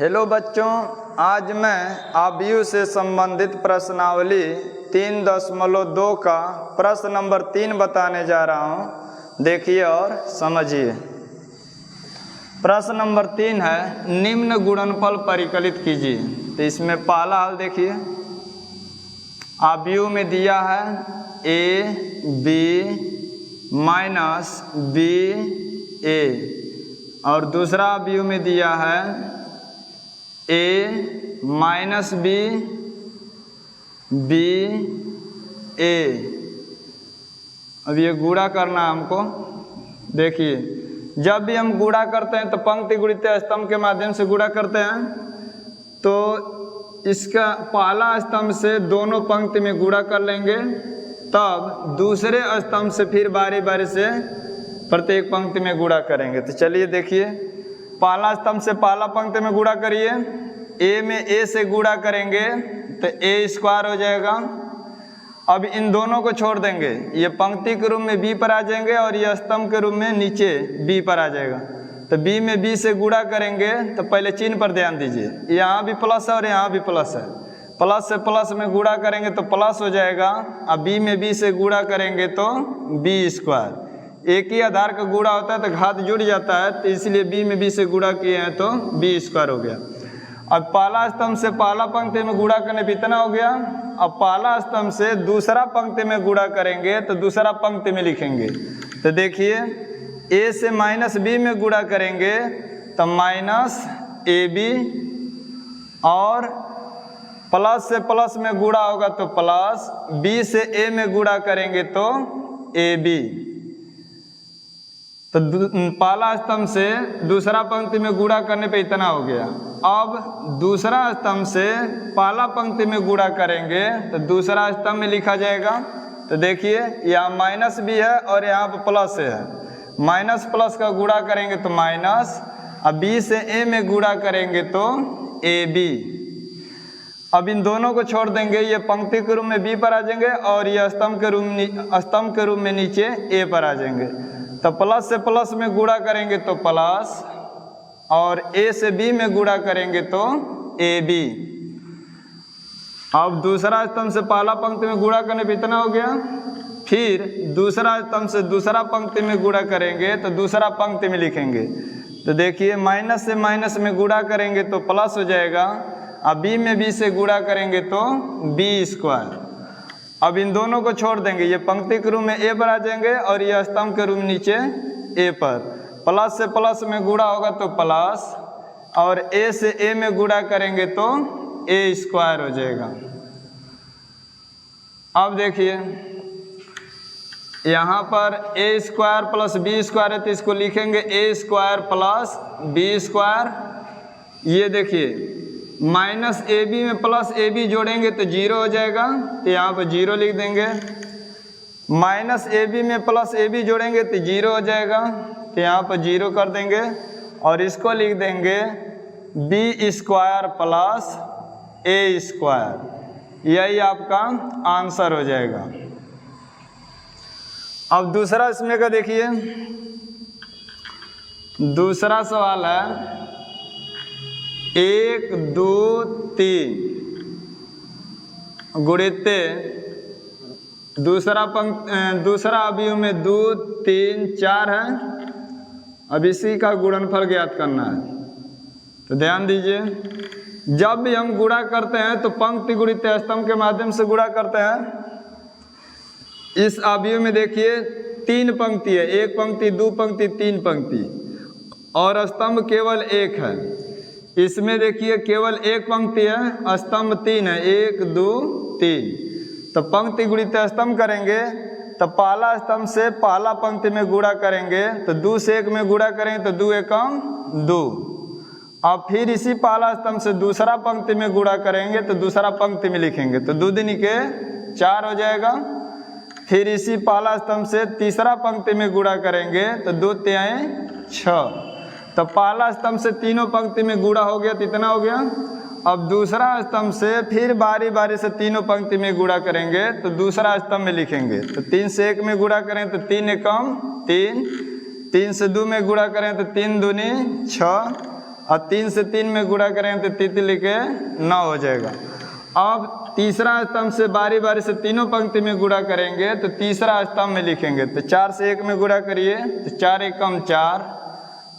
Hello बच्चों, आज मैं आव्यूह से संबंधित प्रश्नावली 3.2 का प्रश्न नंबर 3 बताने जा रहा हूँ। देखिए और समझिए। प्रश्न नंबर 3 है, निम्न गुणनफल परिकलित कीजिए। तो इसमें पहला हल देखिए, आव्यूह में दिया है a b minus b a और दूसरा आव्यूह में दिया है a minus b b a। अब ये गुणा करना है हमको। देखिए, जब भी हम गुणा करते हैं तो पंक्ति गुणित स्तंभ के माध्यम से गुणा करते हैं। तो इसका पहला स्तंभ से दोनों पंक्ति में गुणा कर लेंगे, तब दूसरे स्तंभ से फिर बारी बारी से प्रत्येक पंक्ति में गुणा करेंगे। तो चलिए देखिए, पहला स्तंभ से पहला पंक्ति में गुणा करिए। a में a से गुणा करेंगे तो a स्क्वायर हो जाएगा। अब इन दोनों को छोड़ देंगे, ये पंक्ति के रूप में b पर आ जाएंगे और ये स्तंभ के रूप में नीचे b पर आ जाएगा। तो b में b से गुणा करेंगे तो पहले चिन्ह पर ध्यान दीजिए, यहाँ भी प्लस है और यहाँ भी प्लस है। प्लस से प्लस में गुणा करेंगे तो प्लस हो जाएगा। अब b में b से गुणा करेंगे तो b स्क्वायर। एक ही आधार का गुणा होता है तो घात जुड़ जाता है, तो इसलिए b में b से गुणा किए हैं तो b स्क्वायर हो गया। अब पहला स्तंभ से पहला पंक्ति में गुणा करने पे इतना हो गया। अब पहला स्तंभ से दूसरा पंक्ति में गुणा करेंगे तो दूसरा पंक्ति में लिखेंगे। तो देखिए, a से माइनस b में गुणा करेंगे तो माइनस ab और प्लस से प्लस में गुणा होगा तो प्लस, b से a में गुणा करेंगे तो ab। तो पहला स्तंभ से दूसरा पंक्ति में गुणा करने पे इतना हो गया। अब दूसरा स्तंभ से पहला पंक्ति में गुणा करेंगे तो दूसरा स्तंभ में लिखा जाएगा। तो देखिए, यहाँ माइनस भी है और यहाँ पर प्लस है। माइनस प्लस का गुणा करेंगे तो माइनस, अब b से a में गुणा करेंगे तो ab। अब इन दोनों को छोड़ देंगे, ये पंक्ति के रूप में b पर आ जाएंगे और ये स्तंभ के रूप में नीचे a पर आ जाएंगे। तो प्लस से प्लस में गुणा करेंगे तो प्लस और a से b में गुणा करेंगे तो ab। अब दूसरा स्तंभ से पहला पंक्ति में गुणा करने पे इतना हो गया। फिर दूसरा स्तंभ से दूसरा पंक्ति में गुणा करेंगे तो दूसरा पंक्ति में लिखेंगे। तो देखिए, माइनस से माइनस में गुणा करेंगे तो प्लस हो जाएगा। अब b में b से गुणा करेंगे तो b स्क्वायर। अब इन दोनों को छोड़ देंगे, ये पंक्ति के रूप में a पर आ जाएंगे और ये स्तंभ के रूप में नीचे a पर। प्लस से प्लस में गुणा होगा तो प्लस और a से a में गुणा करेंगे तो a स्क्वायर हो जाएगा। अब देखिए, यहाँ पर a square plus b square है तो इसको लिखेंगे a square plus b square. ये देखिए, माइनस ab में प्लस ab जोड़ेंगे तो 0 हो जाएगा, तो यहाँ पर 0 लिख देंगे। माइनस ab में प्लस ab जोड़ेंगे तो 0 हो जाएगा, तो यहाँ पर 0 कर देंगे और इसको लिख देंगे b square plus a square. यही आपका आंसर हो जाएगा। अब दूसरा इसमें का देखिए, दूसरा सवाल है 1 2 3 गुणित दूसरा अवयव में 2 3 4 है। अब इसी का गुणनफल ज्ञात करना है। तो ध्यान दीजिए, जब भी हम गुणा करते हैं तो पंक्ति गुणित स्तंभ के माध्यम से गुणा करते हैं। इस अवयव में देखिए 3 पंक्ति है, 1 पंक्ति 2 पंक्ति 3 पंक्ति और स्तंभ केवल 1 है। इसमें देखिए केवल 1 पंक्ति है, स्तंभ 3 है, 1 2 3। तो पंक्ति गुणित स्तंभ करेंगे तो पहला स्तंभ से पहला पंक्ति में गुणा करेंगे तो 2 से 1 में गुणा करेंगे तो 2 एकम 2। अब फिर इसी पहला स्तंभ से दूसरा पंक्ति में गुणा करेंगे तो दूसरा पंक्ति में लिखेंगे तो 2 दूनी के 4 हो जाएगा। फिर इसी पहला स्तंभ से तीसरा पंक्ति में गुणा करेंगे तो 2 तिहाई 6। तो पहला स्तंभ से तीनों पंक्ति में गुणा हो गया तो इतना हो गया। अब दूसरा स्तंभ से फिर बारी बारी से तीनों पंक्ति में गुणा करेंगे तो दूसरा स्तंभ में लिखेंगे। तो 3 से 1 में गुणा करें तो 3 एकम 3, 3 से 2 में गुणा करें तो 3 दूनी 6 और 3 से 3 में गुणा करेंगे तो 3 लिखे 9 हो जाएगा। अब तीसरा स्तंभ से बारी बारी से तीनों पंक्ति में गुणा करेंगे तो तीसरा स्तंभ में लिखेंगे। तो 4 से 1 में गुणा करिए तो 4 एकम 4,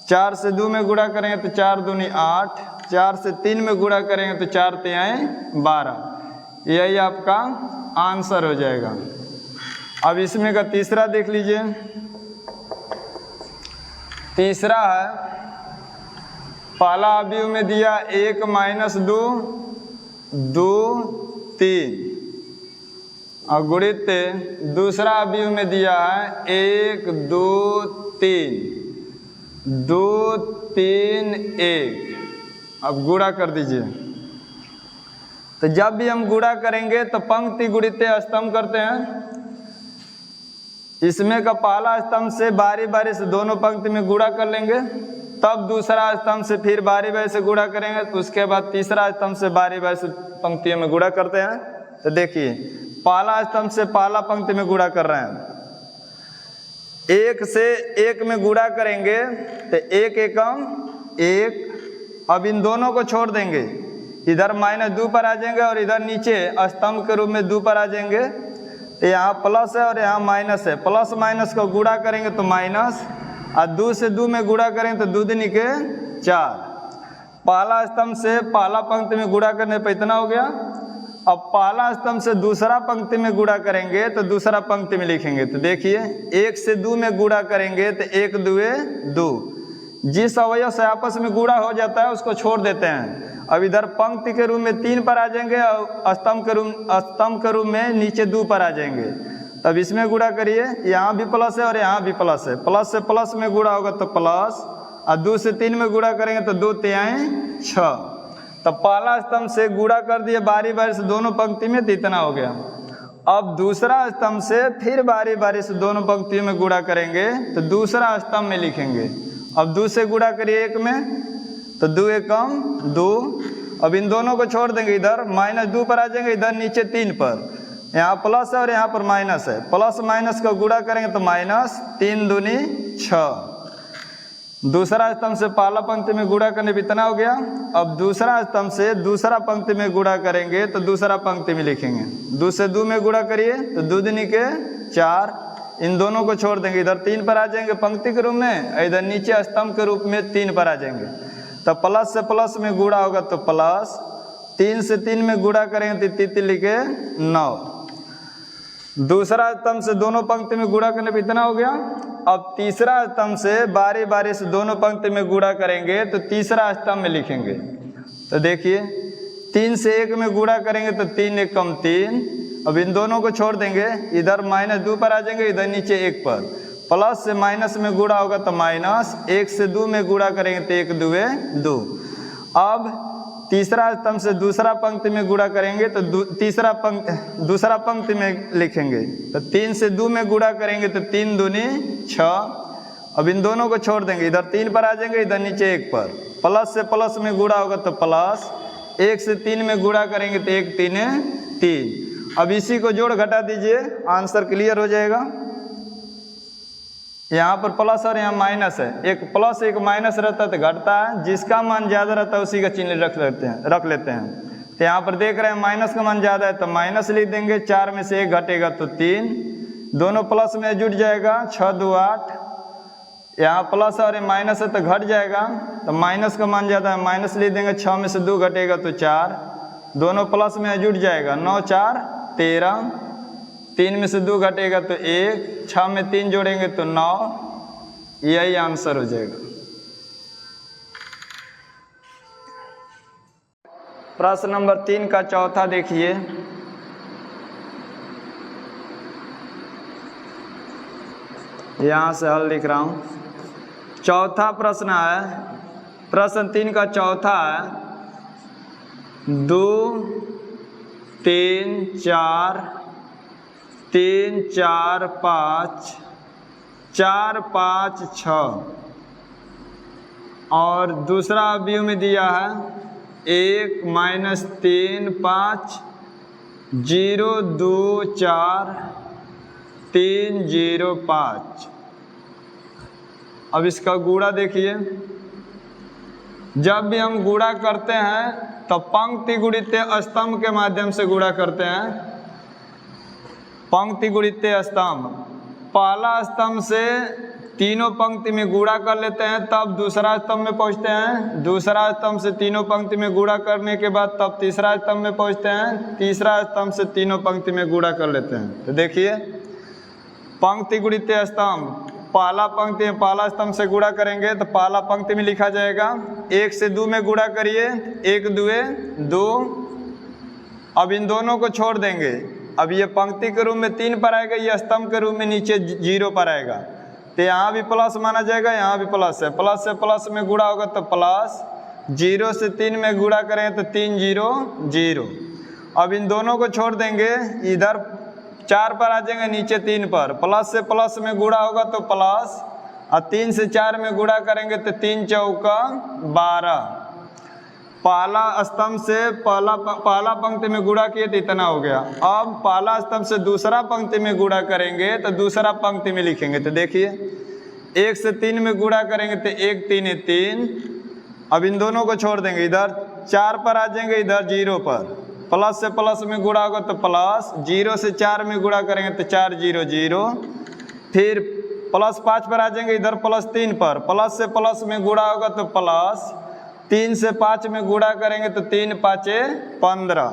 4 से 2 में गुणा करेंगे तो 4 दूनी 8, 4 से 3 में गुणा करेंगे तो 4 तिहाई 12। यही आपका आंसर हो जाएगा। अब इसमें का तीसरा देख लीजिए। तीसरा है पहला अवयव में दिया 1 माइनस 2 2 3 और गुणित दूसरा अवयव में दिया है 1 2 3 2 3 1। अब गुणा कर दीजिए। तो जब भी हम गुणा करेंगे तो पंक्ति गुणित स्तंभ करते हैं। इसमें का पहला स्तंभ से बारी बारी से दोनों पंक्ति में गुणा कर लेंगे, तब दूसरा स्तंभ से फिर बारी बारी से गुणा करेंगे, तो उसके बाद तीसरा स्तंभ से बारी बारी से पंक्तियों में गुणा करते हैं। तो देखिए पहला स्तंभ से पहला पंक्ति में गुणा कर रहे हैं, 1 से 1 में गुणा करेंगे तो 1 एकम 1। अब इन दोनों को छोड़ देंगे, इधर -2 पर आ जाएंगे और इधर नीचे स्तंभ के रूप में 2 पर आ जाएंगे। तो यहाँ प्लस है और यहाँ माइनस है, प्लस माइनस को गुणा करेंगे तो माइनस, और 2 से 2 में गुणा करेंगे तो 2 दूनी के 4। पहला स्तंभ से पहला पंक्ति में गुणा करने पर इतना हो गया। अब पहला स्तंभ से दूसरा पंक्ति में गुणा करेंगे तो दूसरा पंक्ति में लिखेंगे। तो देखिए 1 से 2 में गुणा करेंगे तो 1 2 2। जिस अवयव से आपस में गुणा हो जाता है उसको छोड़ देते हैं। अब इधर पंक्ति के रूप में 3 पर आ जाएंगे और स्तंभ के रूप में नीचे 2 पर आ जाएंगे। तब इसमें गुणा करिए, यहाँ भी प्लस है और यहाँ भी प्लस है, प्लस से प्लस में गुणा होगा तो प्लस, और 2 से 3 में गुणा करेंगे तो 2 तिहाई 6। तब पहला स्तंभ से गुणा कर दिए बारी बारी से दोनों पंक्ति में, तो इतना हो गया। अब दूसरा स्तंभ से फिर बारी बारी से दोनों पंक्तियों में गुणा करेंगे तो दूसरा स्तंभ में लिखेंगे। अब 2 से गुणा करिए 1 में तो 2 एकम 2। अब इन दोनों को छोड़ देंगे, इधर -2 पर आ जाएंगे, इधर नीचे 3 पर, यहाँ प्लस है और यहाँ पर माइनस है, प्लस माइनस का गुणा करेंगे तो माइनस, 3 दूनी 6। दूसरा स्तंभ से पहला पंक्ति में गुणा करने पर इतना हो गया। अब दूसरा स्तंभ से दूसरा पंक्ति में गुणा करेंगे तो दूसरा पंक्ति में लिखेंगे। 2 से 2 में गुणा करिए तो 2 दूनी के 4। इन दोनों को छोड़ देंगे, इधर 3 पर आ जाएंगे पंक्ति के रूप में, इधर नीचे स्तंभ के रूप में 3 पर आ जाएंगे। तो प्लस से प्लस में गुणा होगा तो प्लस, 3 से 3 में गुणा करेंगे तो 3 लिखे 9। दूसरा स्तंभ से दोनों पंक्ति में गुणा करने पर इतना हो गया। अब तीसरा स्तंभ से बारी बारी से दोनों पंक्ति में गुणा करेंगे तो तीसरा स्तंभ में लिखेंगे। तो देखिए 3 से 1 में गुणा करेंगे तो 3 एकम 3। अब इन दोनों को छोड़ देंगे, इधर -2 पर आ जाएंगे, इधर नीचे 1 पर, प्लस से माइनस में गुणा होगा तो माइनस, 1 से 2 में गुणा करेंगे तो 1 2 2। अब तीसरा स्तंभ से दूसरा पंक्ति में गुणा करेंगे तो दूसरा पंक्ति में लिखेंगे। तो 3 से 2 में गुणा करेंगे तो 3 दूनी 6। अब इन दोनों को छोड़ देंगे, इधर 3 पर आ जाएंगे, इधर नीचे 1 पर, प्लस से प्लस में गुणा होगा तो प्लस, 1 से 3 में गुणा करेंगे तो 1 3 3। अब इसी को जोड़ घटा दीजिए, आंसर क्लियर हो जाएगा। यहाँ पर प्लस और यहाँ माइनस है, एक प्लस एक माइनस रहता है तो घटता है, जिसका मान ज़्यादा रहता है उसी का चिन्ह रख लेते हैं। तो यहाँ पर देख रहे हैं माइनस का मान ज़्यादा है तो माइनस लिख देंगे, 4 में से 1 घटेगा तो 3, दोनों प्लस में जुड़ जाएगा, 6 2 8। यहाँ प्लस और माइनस है तो घट जाएगा, तो माइनस का मान ज़्यादा है, माइनस लिख देंगे, 6 में से 2 घटेगा तो 4, दोनों प्लस में जुड़ जाएगा, 9 4 13, 3 में से 2 घटेगा तो 1, 6 में 3 जोड़ेंगे तो 9। यही आंसर हो जाएगा। प्रश्न नंबर 3 का चौथा देखिए। यहाँ से हल लिख रहा हूँ। चौथा प्रश्न है, प्रश्न 3 का चौथा है 2 3 4 3 4 5 4 5 6 और दूसरा अवयव में दिया है 1 -3 5 0 2 4 3 0 5। अब इसका गुणा देखिए, जब भी हम गुणा करते हैं तो पंक्ति गुणित स्तंभ के माध्यम से गुणा करते हैं। पंक्ति गुणित स्तंभ, पहला स्तंभ से तीनों पंक्ति में गुणा कर लेते हैं, तब दूसरा स्तंभ में पहुंचते हैं। दूसरा स्तंभ से तीनों पंक्ति में गुणा करने के बाद तब तीसरा स्तंभ में पहुंचते हैं। तीसरा स्तंभ से तीनों पंक्ति में गुणा कर लेते हैं। तो देखिए पंक्ति गुणित स्तंभ, पहला पंक्ति में पहला स्तंभ से गुणा करेंगे तो पहला पंक्ति में लिखा जाएगा 1 से 2 में गुणा करिए, 1 2 2। अब इन दोनों को छोड़ देंगे। अब ये पंक्ति के रूप में 3 पर आएगा, ये स्तंभ के रूप में नीचे 0 पर आएगा। तो यहाँ भी प्लस माना जाएगा, यहाँ भी प्लस है। प्लस से प्लस में गुणा होगा तो प्लस, 0 से 3 में गुणा करेंगे तो 3 0 0। अब इन दोनों को छोड़ देंगे, इधर 4 पर आ जाएंगे, नीचे 3 पर। प्लस से प्लस में गुणा होगा तो प्लस, और 3 से 4 में गुणा करेंगे तो 3 चौका 12। पहला स्तंभ से पहला पंक्ति में गुणा किए तो इतना हो गया। अब पहला स्तंभ से दूसरा पंक्ति में गुणा करेंगे तो दूसरा पंक्ति में लिखेंगे। तो देखिए 1 से 3 में गुणा करेंगे तो 1 3 3। अब इन दोनों को छोड़ देंगे, इधर 4 पर आ जाएंगे, इधर 0 पर। प्लस से प्लस में गुणा होगा तो प्लस, 0 से 4 में गुणा करेंगे तो 4 0 0। फिर प्लस 5 पर आ जाएंगे, इधर प्लस 3 पर। प्लस से प्लस में गुणा होगा तो प्लस, 3 से 5 में गुणा करेंगे तो 3 5 15।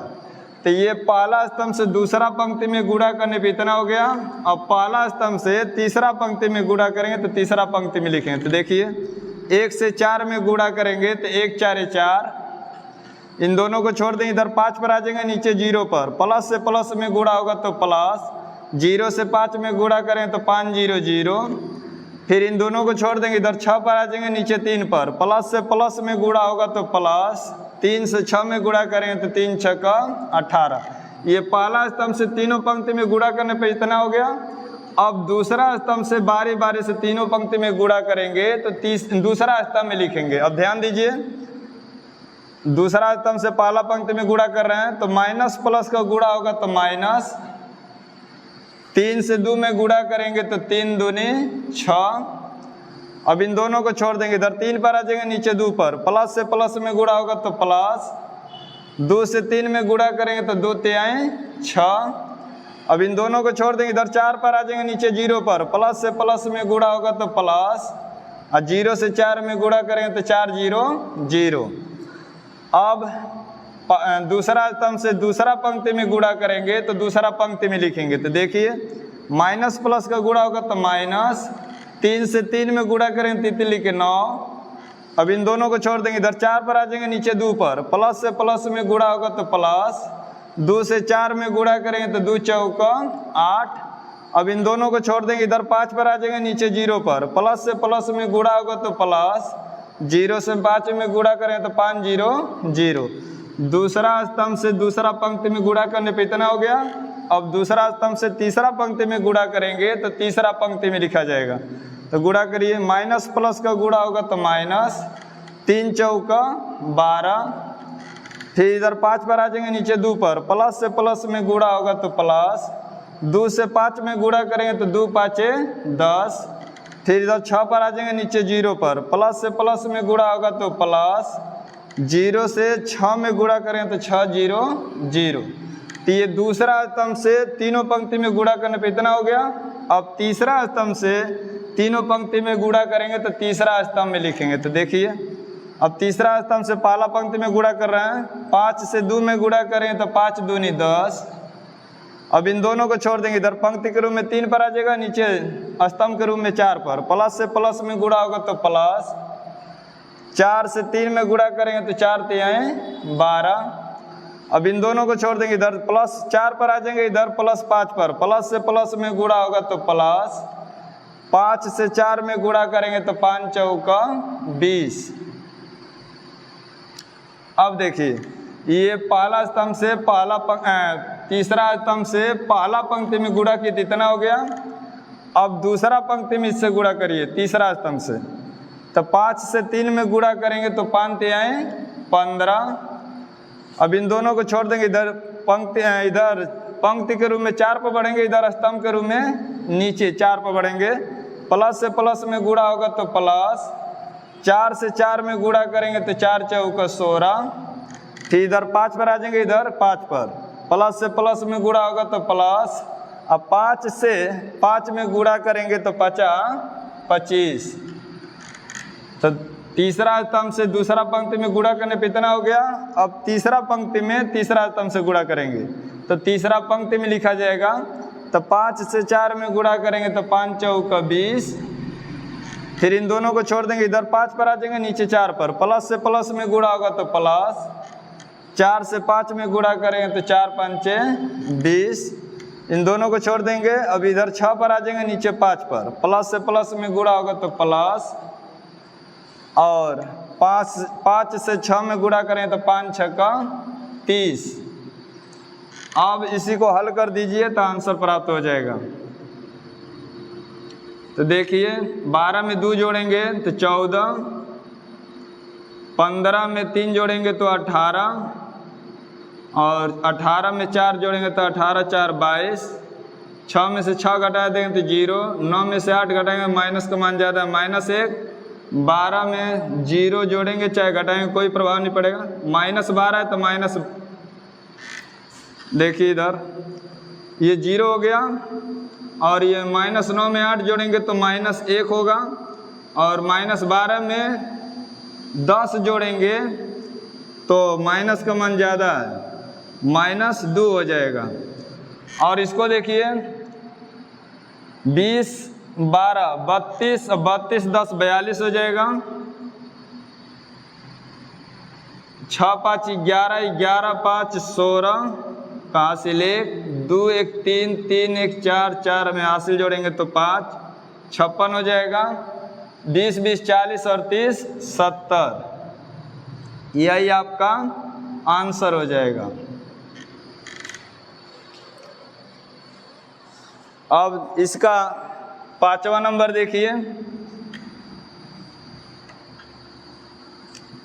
तो ये पहला स्तंभ से दूसरा पंक्ति में गुणा करने पे इतना हो गया। अब पहला स्तंभ से तीसरा पंक्ति में गुणा करेंगे तो तीसरा पंक्ति में लिखेंगे। तो देखिए 1 से 4 में गुणा करेंगे तो 1 4 4। इन दोनों को छोड़ देंगे, इधर 5 पर आ जाएंगे, नीचे 0 पर। प्लस से प्लस में गुणा होगा तो प्लस, 0 से 5 में गुणा करें तो 5 0 0। फिर इन दोनों को छोड़ देंगे, इधर 6 पर आ जाएंगे, नीचे 3 पर। प्लस से प्लस में गुणा होगा तो प्लस, 3 से 6 में गुणा करेंगे तो 3 6 18। ये पहला स्तंभ से तीनों पंक्ति में गुणा करने पे इतना हो गया। अब दूसरा स्तंभ से बारी बारी से तीनों पंक्ति में गुणा करेंगे तो दूसरा स्तंभ में लिखेंगे। अब ध्यान दीजिए, दूसरा स्तंभ से पहला पंक्ति में गुणा कर रहे हैं तो माइनस प्लस का गुणा होगा तो माइनस, 3 से 2 में गुणा करेंगे तो 3 दूनी 6। अब इन दोनों को छोड़ देंगे, इधर 3 पर आ जाएंगे, नीचे 2 पर। प्लस से प्लस में गुणा होगा तो प्लस, 2 से 3 में गुणा करेंगे तो 2 3 6। अब इन दोनों को छोड़ देंगे, इधर 4 पर आ जाएंगे, नीचे 0 पर। प्लस से प्लस में गुणा होगा तो प्लस, और 0 से 4 में गुणा करेंगे तो 4 0 0। अब दूसरा स्तंभ से दूसरा पंक्ति में गुणा करेंगे तो दूसरा पंक्ति में लिखेंगे। तो देखिए माइनस प्लस का गुणा होगा तो माइनस, 3 से 3 में गुणा करेंगे तो 3 लिखे 9। अब इन दोनों को छोड़ देंगे, इधर 4 पर आ जाएंगे, नीचे 2 पर। प्लस से प्लस में गुणा होगा तो प्लस, 2 से 4 में गुणा करेंगे तो 2 चौका 8। अब इन दोनों को छोड़ देंगे, इधर 5 पर आ जाएंगे, नीचे 0 पर। प्लस से प्लस में गुणा होगा तो प्लस, 0 से 5 में गुणा करें तो 5 0 0। दूसरा स्तंभ से दूसरा पंक्ति में गुणा करने पे इतना हो गया। अब दूसरा स्तंभ से तीसरा पंक्ति में गुणा करेंगे तो तीसरा पंक्ति में लिखा जाएगा। तो गुणा करिए, माइनस प्लस का गुणा होगा तो माइनस, 3 चौका 12। फिर इधर 5 पर आ जाएंगे, नीचे 2 पर। प्लस से प्लस में गुणा होगा तो प्लस, 2 से 5 में गुणा करेंगे तो 2 5 10। फिर इधर 6 पर आ जाएंगे, नीचे 0 पर। प्लस से प्लस में गुणा होगा तो प्लस, 0 से 6 में गुणा करें तो 6 0 0। तो ये दूसरा स्तंभ से तीनों पंक्ति में गुणा करने पे इतना हो गया। अब तीसरा स्तंभ से तीनों पंक्ति में गुणा करेंगे तो तीसरा स्तंभ में लिखेंगे। तो देखिए अब तीसरा स्तंभ से पहला पंक्ति में गुणा कर रहे हैं, 5 से 2 में गुणा करें तो 5 दूनी 10। अब इन दोनों को छोड़ देंगे, इधर पंक्ति के रूप में 3 पर आ जाएगा, नीचे स्तंभ के रूप में 4 पर। प्लस से प्लस में गुणा होगा तो प्लस, 4 से 3 में गुणा करेंगे तो 4 3 12। अब इन दोनों को छोड़ देंगे, इधर प्लस 4 पर आ जाएंगे, इधर प्लस 5 पर। प्लस से प्लस में गुणा होगा तो प्लस, 5 से 4 में गुणा करेंगे तो 5 चौका 20। अब देखिए ये पहला स्तंभ से तीसरा स्तंभ से पहला पंक्ति में गुणा किया तो इतना हो गया। अब दूसरा पंक्ति में इससे गुणा करिए तीसरा स्तंभ से, तो 5 से 3 में गुणा करेंगे तो 5 3 15। अब इन दोनों को छोड़ देंगे, इधर पंक्ति के रूप में 4 पर बढ़ेंगे, इधर स्तंभ के रूप में नीचे 4 पर बढ़ेंगे। प्लस से प्लस में गुणा होगा तो प्लस, 4 से 4 में गुणा करेंगे तो 4 चौका 16, फिर इधर 5 पर आ जाएंगे, इधर 5 पर, प्लस से प्लस में गुणा होगा तो प्लस, अब 5 से 5 में गुणा करेंगे तो 25, तो तीसरा स्तंभ से दूसरा पंक्ति में गुणा करने पे इतना हो गया। अब तीसरा पंक्ति में तीसरा स्तंभ से गुणा करेंगे तो तीसरा पंक्ति में लिखा जाएगा, तो 5 से 4 में गुणा करेंगे तो 5 चौका 20, फिर इन दोनों को छोड़ देंगे, इधर 5 पर आ जाएंगे, नीचे 4 पर, प्लस से प्लस में गुणा होगा तो प्लस, 4 से 5 में गुणा करेंगे तो 4 पंचे 20, इन दोनों को छोड़ देंगे, अब इधर 6 पर आ जाएंगे, नीचे 5 पर, प्लस से प्लस में गुणा होगा तो प्लस, और 5 से 6 में गुणा करें तो 5 छक्का 30। अब इसी को हल कर दीजिए तो आंसर प्राप्त हो जाएगा। तो देखिए 12 में 2 जोड़ेंगे तो 14, 15 में 3 जोड़ेंगे तो 18, और 18 में 4 जोड़ेंगे तो 18 4 22, 6 में से 6 घटा देंगे तो 0, 9 में से 8 घटाएंगे, माइनस का मान ज़्यादा है -1, 12 में 0 जोड़ेंगे चाहे घटाएंगे कोई प्रभाव नहीं पड़ेगा, -12 है तो माइनस, देखिए इधर ये 0 हो गया, और ये -9 में 8 जोड़ेंगे तो -1 होगा, और -12 में 10 जोड़ेंगे तो माइनस का मान ज़्यादा है, -2 हो जाएगा। और इसको देखिए 20 12 32, 32 10 42 हो जाएगा, 6 5 11, 11 5 16, कहाँ से 1, 2 1 3, 3 1 4, 4 में हासिल जोड़ेंगे तो 5, 56 हो जाएगा, 20 20 40 और 30 70, यही आपका आंसर हो जाएगा। अब इसका 5वां नंबर देखिए,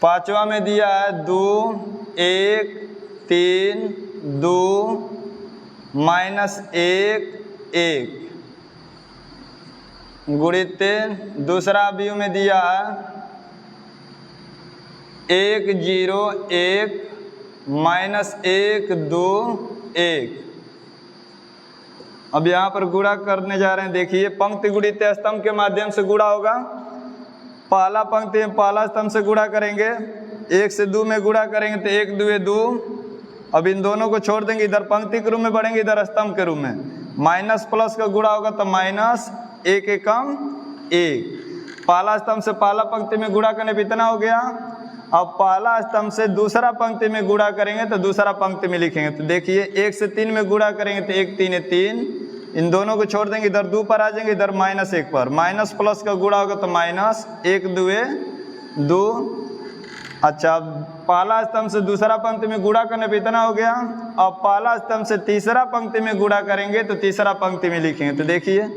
5वां में दिया है 2 1 3 2 -1 1 गुणित, दूसरा अवयव में दिया है 1 0 1 -1 2 1। अब यहाँ पर गुणा करने जा रहे हैं, देखिए पंक्ति गुणित स्तंभ के माध्यम से गुणा होगा, पहला पंक्ति में पहला स्तंभ से गुणा करेंगे, 1 से 2 में गुणा करेंगे तो 1 2 2, अब इन दोनों को छोड़ देंगे, इधर पंक्ति के रूप में बढ़ेंगे, इधर स्तंभ के रूप में, माइनस प्लस का गुणा होगा तो माइनस, 1 एकम 1, पहला स्तंभ से पहला पंक्ति में गुणा करने पर इतना हो गया। अब पहला स्तंभ से दूसरा पंक्ति में गुणा करेंगे तो दूसरा पंक्ति में लिखेंगे, तो देखिए 1 से 3 में गुणा करेंगे तो 1 3 3, इन दोनों को छोड़ देंगे, इधर 2 पर आ जाएंगे, इधर -1 पर, माइनस प्लस का गुणा होगा तो माइनस, 1 2 2। अच्छा, पहला स्तंभ से दूसरा पंक्ति में गुणा करने पे इतना हो गया। अब पहला स्तंभ से तीसरा पंक्ति में गुणा करेंगे तो तीसरा पंक्ति में लिखेंगे, तो देखिए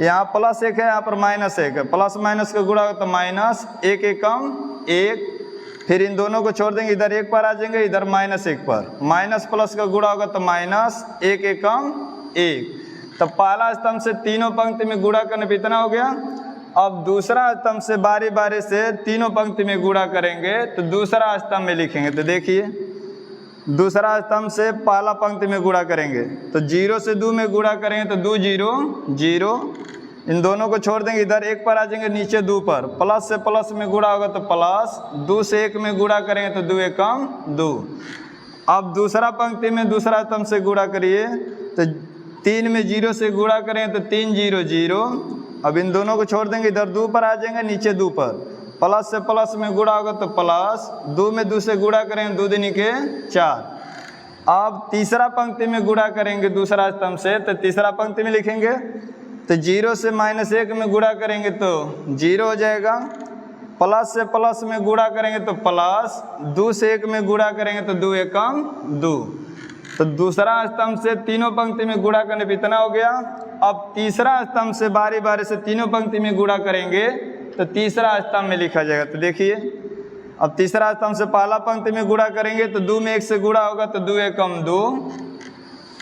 यहाँ +1 है, यहाँ पर -1 है, प्लस माइनस का गुणा होगा तो माइनस, 1 एकम 1, फिर इन दोनों को छोड़ देंगे, इधर 1 पर आ जाएंगे, इधर -1 पर, माइनस प्लस का गुणा होगा तो माइनस, 1 एकम 1। तो पहला स्तंभ से तीनों पंक्ति में गुणा करने पे इतना हो गया। अब दूसरा स्तंभ से बारी बारी से तीनों पंक्ति में गुणा करेंगे तो दूसरा स्तंभ में लिखेंगे, तो देखिए दूसरा स्तंभ से पहला पंक्ति में गुणा करेंगे तो 0 से 2 में गुणा करेंगे तो 2 0 0, इन दोनों को छोड़ देंगे, इधर 1 पर आ जाएंगे, नीचे 2 पर, प्लस से प्लस में गुणा होगा तो प्लस, 2 से 1 में गुणा करेंगे तो 2 एकम 2। अब दूसरा पंक्ति में दूसरा स्तंभ से गुणा करिए तो 3 में 0 से गुणा करें तो 3 0 0, अब इन दोनों को छोड़ देंगे, इधर 2 पर आ जाएंगे, नीचे 2 पर, प्लस से प्लस में गुणा होगा तो प्लस, 2 में 2 से गुणा करेंगे 2 दूनी के 4। अब तीसरा पंक्ति में गुणा करेंगे दूसरा स्तंभ से तो तीसरा पंक्ति में लिखेंगे, तो 0 से -1 में गुणा करेंगे तो 0 हो जाएगा, प्लस से प्लस में गुणा करेंगे तो प्लस, 2 से 1 में गुणा करेंगे तो 2 एकम 2। तो दूसरा स्तंभ से तीनों पंक्ति में गुणा करने पे इतना हो गया। अब तीसरा स्तंभ से बारी बारी से तीनों पंक्ति में गुणा करेंगे तो तीसरा स्तंभ में लिखा जाएगा, तो देखिए अब तीसरा स्तंभ से पहला पंक्ति में गुणा करेंगे तो 2 में 1 से गुणा होगा तो 2 एकम 2,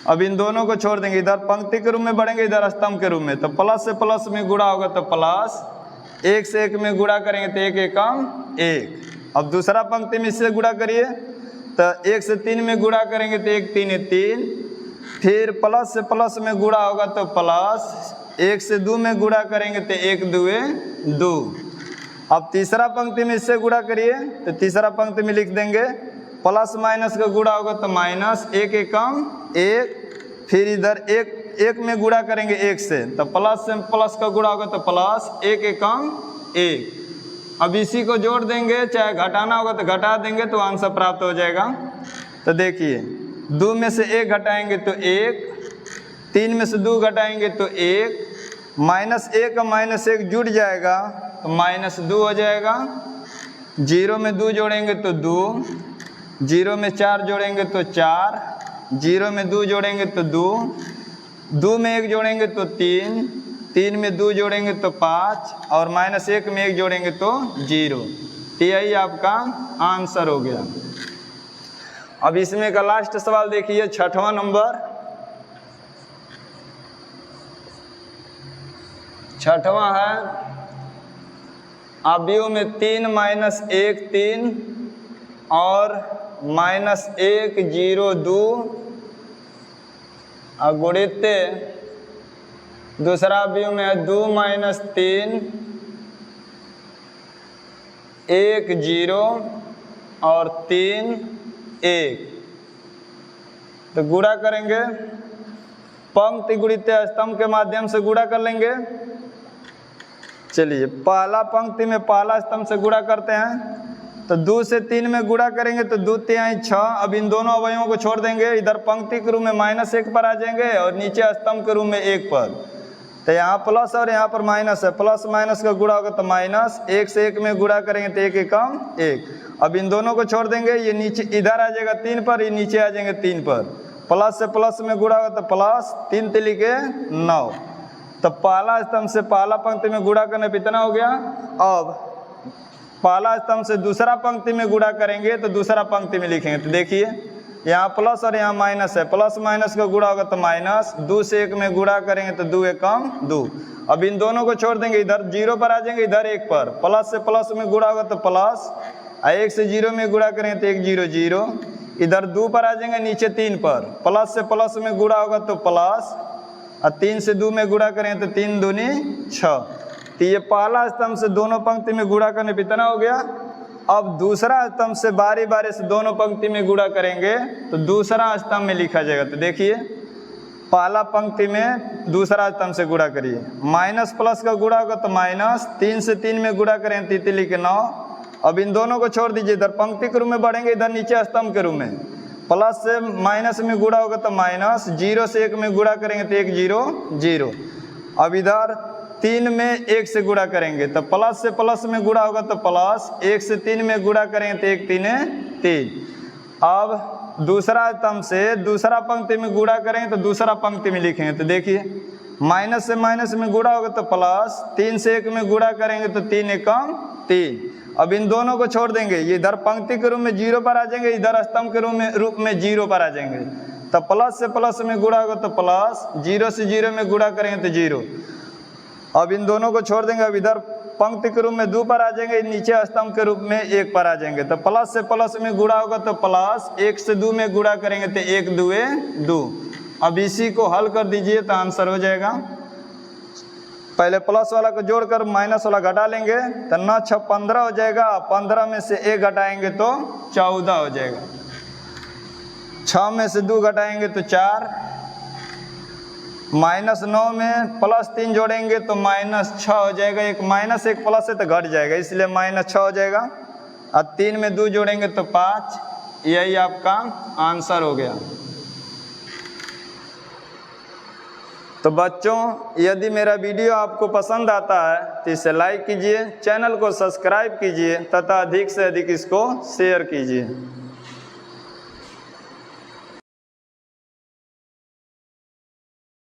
अब इन दोनों को छोड़ देंगे, इधर पंक्ति के रूप में बढ़ेंगे, इधर स्तंभ के रूप में, तो प्लस से प्लस में गुणा होगा तो प्लस, एक से एक में गुणा करेंगे तो एक एकम एक। अब दूसरा पंक्ति में इससे गुणा करिए तो एक से तीन में गुणा करेंगे तो एक तीन तीन, फिर प्लस से प्लस में गुणा होगा तो प्लस, एक से दो में गुणा करेंगे तो एक दुए दो। अब तीसरा पंक्ति में इससे गुणा करिए तो तीसरा पंक्ति में लिख देंगे प्लस माइनस का गुणा होगा तो माइनस, एक एकम एक, फिर इधर एक में गुणा करेंगे एक से तो प्लस से प्लस का गुणा होगा तो प्लस, एक एकम एक। अब इसी को जोड़ देंगे, चाहे घटाना होगा तो घटा देंगे तो आंसर प्राप्त हो जाएगा। तो देखिए दो में से एक घटाएंगे तो एक, तीन में से दो घटाएंगे तो एक, माइनस एक जुड़ जाएगा तो माइनस दो हो जाएगा, जीरो में दो जोड़ेंगे तो दो, जीरो में चार जोड़ेंगे तो चार, जीरो में दो जोड़ेंगे तो दो, दो में एक जोड़ेंगे तो तीन, तीन में दो जोड़ेंगे तो पाँच, और माइनस एक में एक जोड़ेंगे तो जीरो। तो यही आपका आंसर हो गया। अब इसमें का लास्ट सवाल देखिए, छठवां नंबर। छठवां है अवयव में 3 माइनस 1 3 और माइनस 1 0 2 गुणित दूसरा अवयव में है 2 माइनस 3 1 0 और 3 1। तो गुणा करेंगे, पंक्ति गुणित स्तंभ के माध्यम से गुणा कर लेंगे। चलिए पहला पंक्ति में पहला स्तंभ से गुणा करते हैं तो 2 से 3 में गुणा करेंगे तो 2 3 6। अब इन दोनों अवयवों को छोड़ देंगे, इधर पंक्ति के रूप में माइनस 1 पर आ जाएंगे और नीचे स्तंभ के रूप में 1 पर। तो यहाँ प्लस और यहाँ पर माइनस है, प्लस माइनस का गुणा होगा तो माइनस, 1 से 1 में गुणा करेंगे तो 1 एकम 1। अब इन दोनों को छोड़ देंगे, ये नीचे इधर आ जाएगा 3 पर, ये नीचे आ जाएंगे 3 पर। प्लस से प्लस में गुणा होगा तो प्लस, 3 तिलिके 9। तो पहला स्तंभ से पहला पंक्ति में गुणा करने पर इतना हो गया। अब पहला स्तंभ से दूसरा पंक्ति में गुणा करेंगे तो दूसरा पंक्ति में लिखेंगे। तो देखिए यहाँ प्लस और यहाँ माइनस है, प्लस माइनस का गुणा होगा तो माइनस, 2 से 1 में गुणा करेंगे तो 2 एकम 2। अब इन दोनों को छोड़ देंगे, इधर 0 पर आ जाएंगे, इधर 1 पर। प्लस से प्लस में गुणा होगा तो प्लस, 1 से 0 में गुणा करेंगे तो 1 0 0। इधर 2 पर आ जाएंगे, नीचे 3 पर। प्लस से प्लस में गुणा होगा तो प्लस, और 3 से 2 में गुणा करेंगे तो 3 दूनी 6। तो ये पहला स्तंभ से दोनों पंक्ति में गुणा करने पर इतना हो गया। अब दूसरा स्तंभ से बारी बारी से दोनों पंक्ति में गुणा करेंगे तो दूसरा स्तंभ में लिखा जाएगा। तो देखिए पहला पंक्ति में दूसरा स्तंभ से गुणा करिए, माइनस प्लस का गुणा होगा तो माइनस, 3 से 3 में गुणा करें 3 लिखे 9। अब इन दोनों को छोड़ दीजिए, इधर पंक्ति के रूप में बढ़ेंगे, इधर नीचे स्तंभ के रूप में। प्लस से माइनस में गुणा होगा तो माइनस, 0 से 1 में गुणा करेंगे तो 1 0 0। अब इधर 3 में 1 से गुणा करेंगे तो प्लस से प्लस में गुणा होगा तो प्लस, 1 से 3 में गुणा करेंगे तो 1 3 3। अब दूसरा स्तंभ से दूसरा पंक्ति में गुणा करेंगे तो दूसरा पंक्ति में लिखेंगे। तो देखिए माइनस से माइनस में गुणा होगा तो प्लस, 3 से 1 में गुणा करेंगे तो 3 एकम 3। अब इन दोनों को छोड़ देंगे, ये इधर पंक्ति के रूप में 0 पर आ जाएंगे, इधर स्तंभ के रूप में 0 पर आ जाएंगे। तो प्लस से प्लस में गुणा होगा तो प्लस, 0 से 0 में गुणा करेंगे तो 0। अब इन दोनों को छोड़ देंगे, अब इधर पंक्ति के रूप में 2 पर आ जाएंगे, नीचे स्तंभ के रूप में 1 पर आ जाएंगे। तो प्लस से प्लस में गुणा होगा तो प्लस, 1 से 2 में गुणा करेंगे तो 1 2 2। अब इसी को हल कर दीजिए तो आंसर हो जाएगा। पहले प्लस वाला को जोड़कर माइनस वाला घटा लेंगे तो 9 6 15 हो जाएगा। 15 में से 1 घटाएंगे तो 14 हो जाएगा। 6 में से 2 घटाएंगे तो 4, माइनस 9 में प्लस 3 जोड़ेंगे तो माइनस 6 हो जाएगा। एक माइनस एक प्लस है तो घट जाएगा, इसलिए माइनस 6 हो जाएगा। और 3 में 2 जोड़ेंगे तो 5। यही आपका आंसर हो गया। तो बच्चों यदि मेरा वीडियो आपको पसंद आता है तो इसे लाइक कीजिए, चैनल को सब्सक्राइब कीजिए तथा अधिक से अधिक इसको शेयर कीजिए।